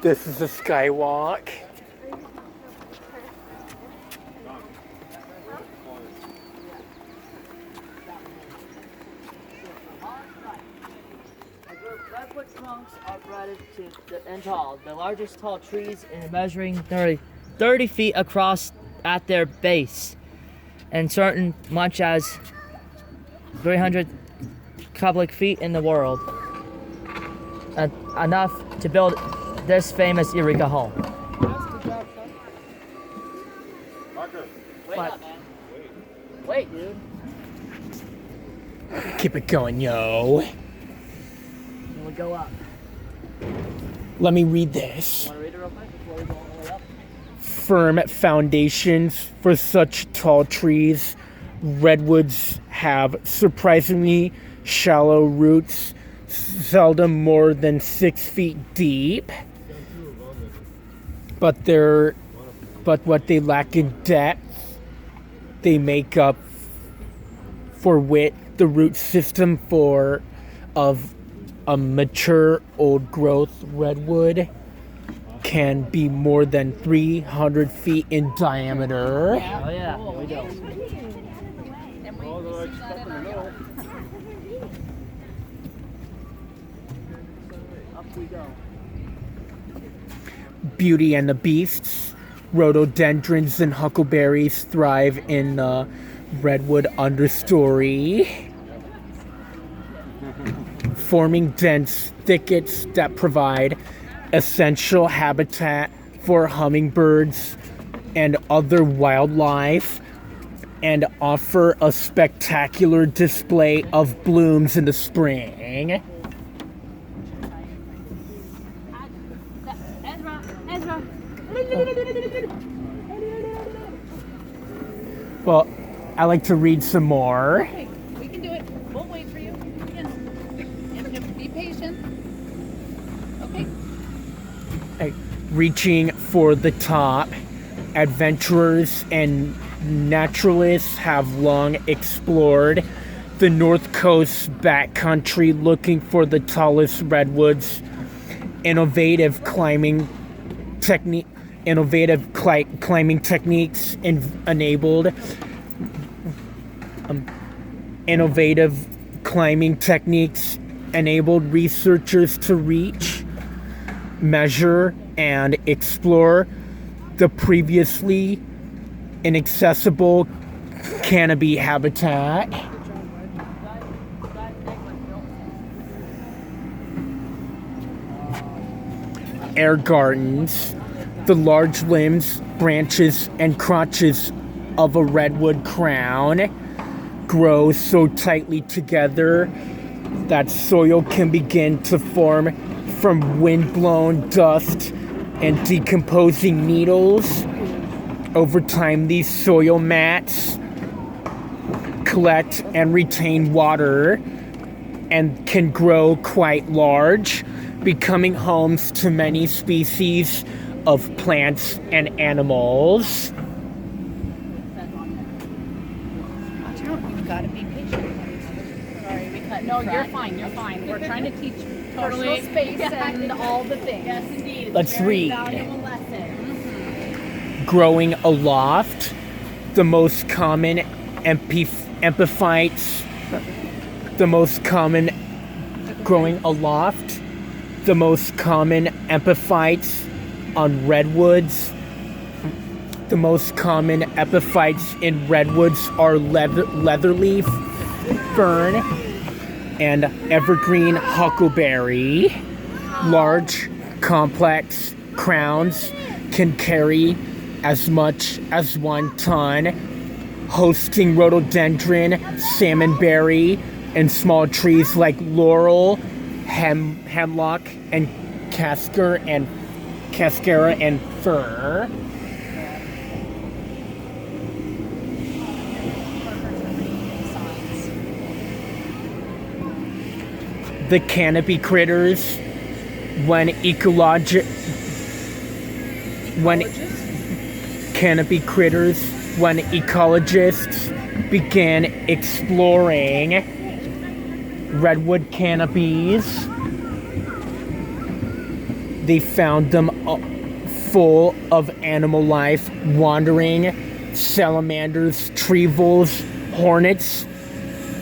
This is a skywalk. Redwood trunks are uprooted and tall. The largest tall trees are measuring 30 feet across at their base, and certain much as 300 cubic feet in the world. Enough to build this famous Eureka home. Wait up, man. Wait, dude. Keep it going, yo. Then we go up. Let me read this. Want to read it real quick before we go all the way up? Firm foundations for such tall trees. Redwoods have surprisingly shallow roots, seldom more than 6 feet deep. But what they lack in depth, they make up for width. The root system of a mature old growth redwood can be more than 300 feet in diameter. Oh yeah, here we go. Up we go. Beauty and the Beasts. Rhododendrons and huckleberries thrive in the redwood understory, forming dense thickets that provide essential habitat for hummingbirds and other wildlife, and offer a spectacular display of blooms in the spring. Well, I like to read some more. Okay, we can do it. We'll wait for you. And be patient. Okay. Reaching for the top, adventurers and naturalists have long explored the North Coast backcountry looking for the tallest redwoods. Innovative climbing techniques enabled researchers to reach, measure, and explore the previously inaccessible canopy habitat. Air gardens. The large limbs, branches, and crotches of a redwood crown grow so tightly together that soil can begin to form from wind-blown dust and decomposing needles. Over time, these soil mats collect and retain water and can grow quite large, becoming homes to many species of plants and animals. You've got to be patient. Sorry, we cut. No, you're fine. You're fine. We're trying to teach personal space and all the things. Yes, indeed. Let's read. Valuable lesson. Growing aloft, the most common epiphytes. The most common epiphytes on redwoods. The most common epiphytes in redwoods are leatherleaf fern and evergreen huckleberry. Large, complex crowns can carry as much as 1 ton, hosting rhododendron, salmonberry, and small trees like laurel, hemlock, and cascara and fir. The canopy critters, when ecologists began exploring redwood canopies, they found them full of animal life, wandering salamanders, tree voles, hornets,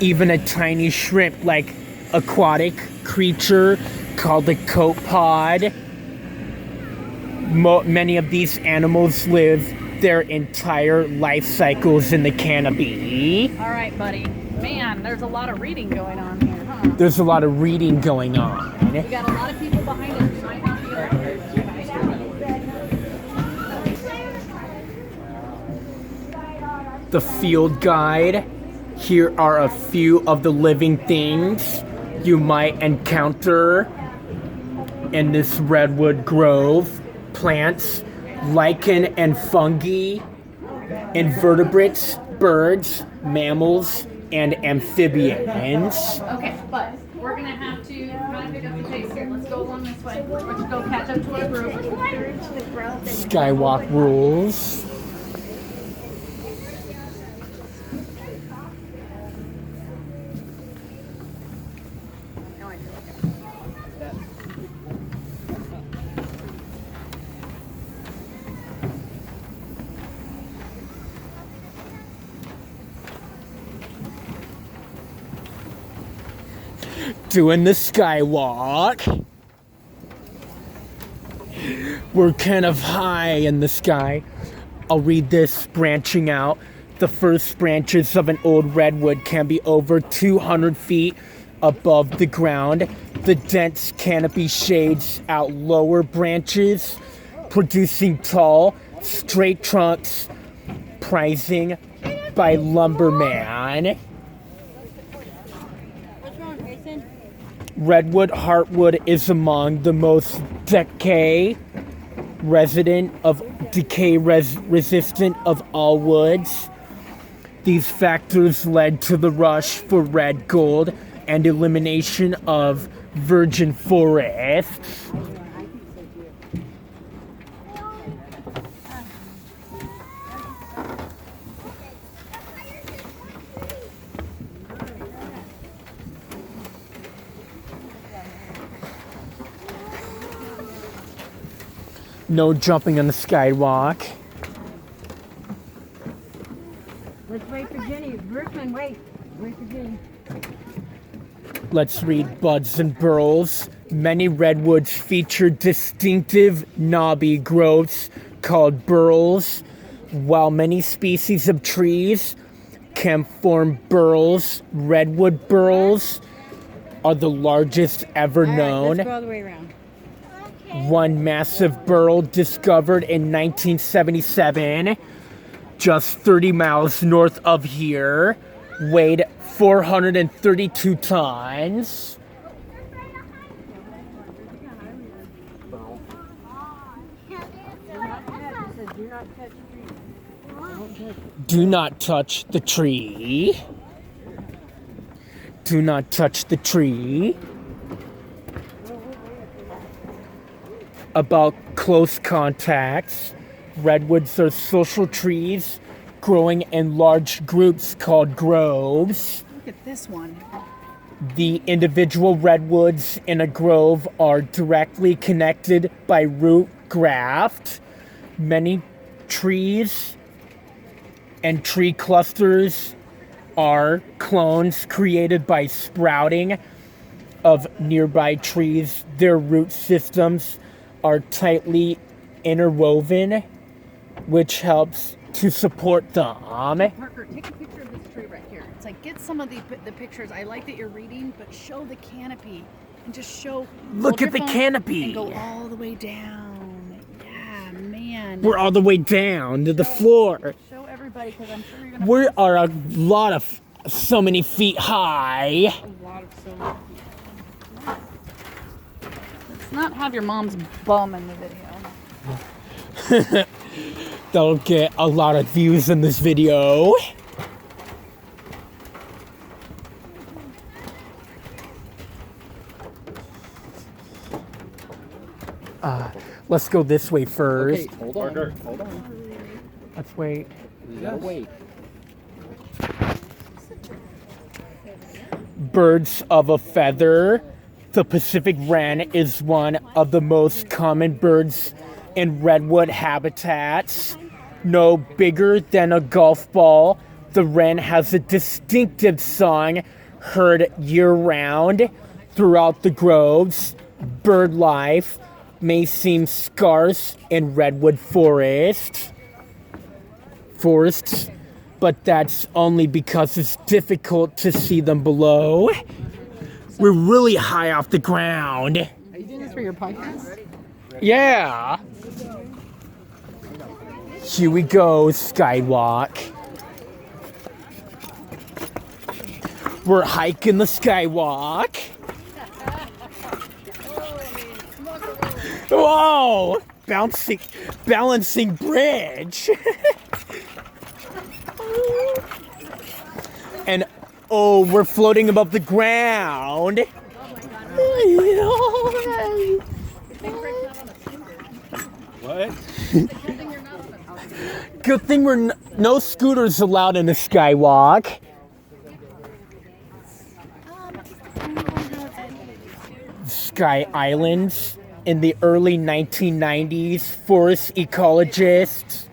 even a tiny shrimp-like aquatic creature called a copepod. Many of these animals live their entire life cycles in the canopy. All right, buddy. Man, there's a lot of reading going on here, huh? There's a lot of reading going on. We got a lot of people behind us who might not be around. The field guide. Here are a few of the living things you might encounter in this redwood grove. Plants, lichen and fungi, invertebrates, birds, mammals, and amphibians. Okay, but we're gonna have to kind of pick up the pace here. Let's go along this way. Let's go catch up to our group. Skywalk rules. Doing the skywalk. We're kind of high in the sky. I'll read this branching out. The first branches of an old redwood can be over 200 feet above the ground. The dense canopy shades out lower branches, producing tall, straight trunks, prizing by lumberman. Redwood heartwood is among the most decay resistant of all woods. These factors led to the rush for red gold and elimination of virgin forests. No jumping on the skywalk. Let's wait for Jenny. Berkman, wait. Wait for Jenny. Let's read buds and burls. Many redwoods feature distinctive knobby growths called burls, while many species of trees can form burls. Redwood burls are the largest ever known. Let's go all the way around. One massive burl discovered in 1977, just 30 miles north of here, weighed 432 tons. Do not touch the tree. Do not touch the tree. About close contacts. Redwoods are social trees growing in large groups called groves. Look at this one. The individual redwoods in a grove are directly connected by root graft. Many trees and tree clusters are clones created by sprouting of nearby trees. Their root systems are tightly interwoven, which helps to support them. Parker, take a picture of this tree right here. It's like, get some of the pictures. I like that you're reading, but show the canopy and just show. Look at the canopy. And go all the way down. Yeah, man. We're all the way down to the floor. Show everybody, because I'm sure you're gonna. We are a lot of so many feet high. A lot of so many. Let's not have your mom's bum in the video. They'll get a lot of views in this video. Let's go this way first. Okay, hold on. Hold on. Let's wait. No, wait. Birds of a feather. The Pacific wren is one of the most common birds in redwood habitats. No bigger than a golf ball, the wren has a distinctive song heard year-round throughout the groves. Bird life may seem scarce in redwood forests, but that's only because it's difficult to see them below. We're really high off the ground. Are you doing this for your podcast? Yeah. Here we go, skywalk. We're hiking the skywalk. Whoa! Balancing bridge. And oh, we're floating above the ground. What? Good thing we're no scooters allowed in the skywalk. Sky Islands. In the early 1990s, forest ecologists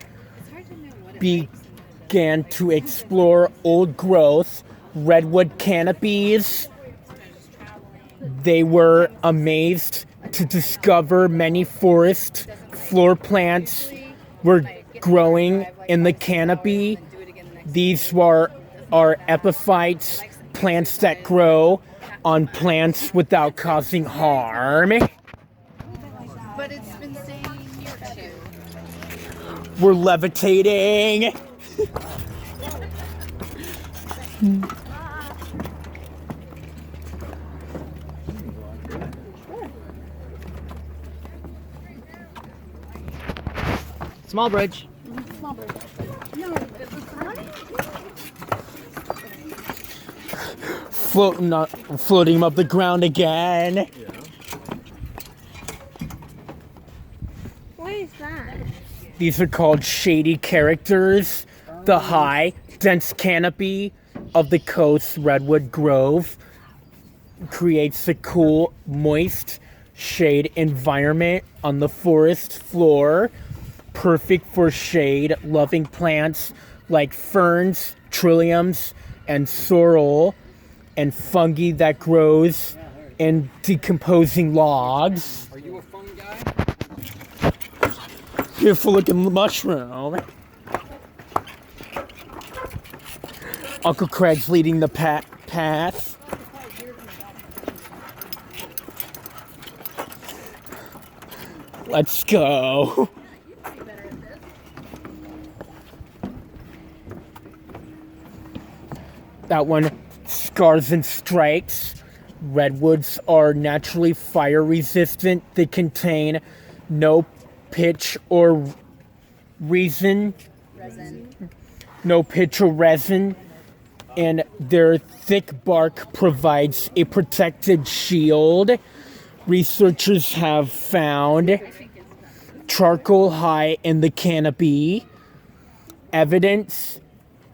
began to explore old growth redwood canopies. They were amazed to discover many forest floor plants were growing in the canopy. These are epiphytes, plants that grow on plants without causing harm. But it's been saying here too. We're levitating. Small bridge. Small bird. No, it was Floating up the ground again. What is that? These are called shady characters. The high, dense canopy of the coast redwood grove creates a cool, moist shade environment on the forest floor, perfect for shade-loving plants like ferns, trilliums, and sorrel, and fungi that grows in decomposing logs. Are you a fun guy? Beautiful looking mushroom. Uncle Craig's leading the path. Let's go. That one, Scars and Strikes. Redwoods are naturally fire resistant. They contain no pitch or resin. No pitch or resin. And their thick bark provides a protected shield. Researchers have found charcoal high in the canopy, evidence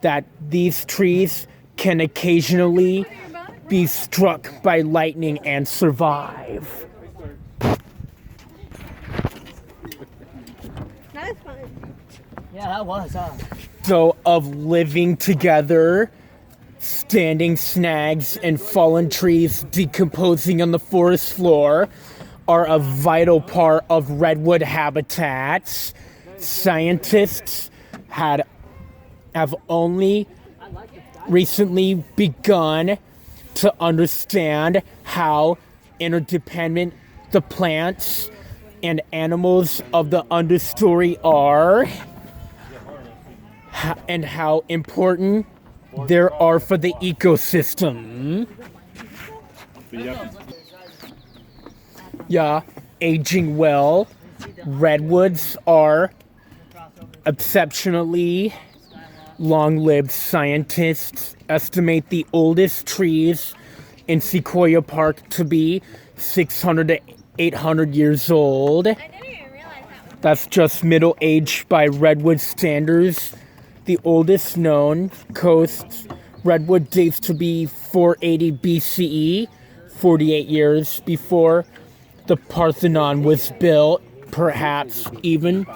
that these trees can occasionally be struck by lightning and survive. That was fun. Yeah, that was, huh? So, of living together, standing snags and fallen trees decomposing on the forest floor are a vital part of redwood habitats. Scientists have only recently begun to understand how interdependent the plants and animals of the understory are, and how important they are for the ecosystem. Yeah, aging well. Redwoods are exceptionally long-lived. Scientists estimate the oldest trees in Sequoia Park to be 600 to 800 years old. I didn't even realize that was. That's just middle age by redwood standards. The oldest known coast redwood dates to be 480 BCE, 48 years before the Parthenon was built. Perhaps even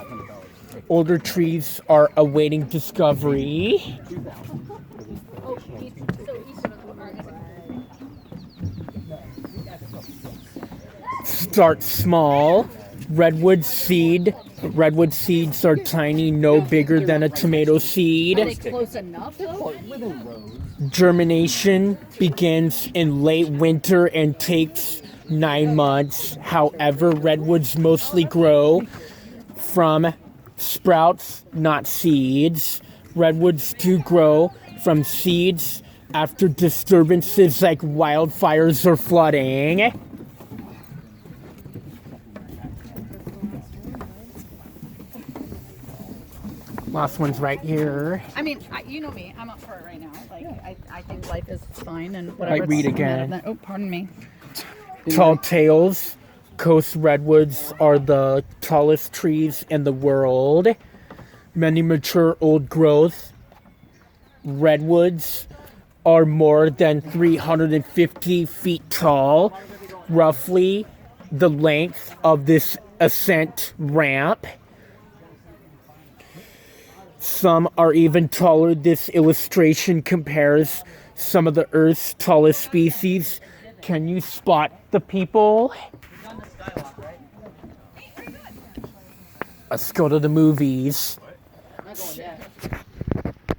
older trees are awaiting discovery. Start small. Redwood seeds are tiny, no bigger than a tomato seed. Are they close enough though? Germination begins in late winter and takes 9 months. However, redwoods mostly grow from sprouts, not seeds. Redwoods do grow from seeds after disturbances like wildfires or flooding. Last one's right here. I mean, you know me. I'm up for it right now. Like, I think life is fine and whatever. Read again. Oh, pardon me. Tall tales. Coast redwoods are the tallest trees in the world. Many mature old growth redwoods are more than 350 feet tall, roughly the length of this ascent ramp. Some are even taller. This illustration compares some of the Earth's tallest species. Can you spot the people? Let's go to the movies. I'm not going there.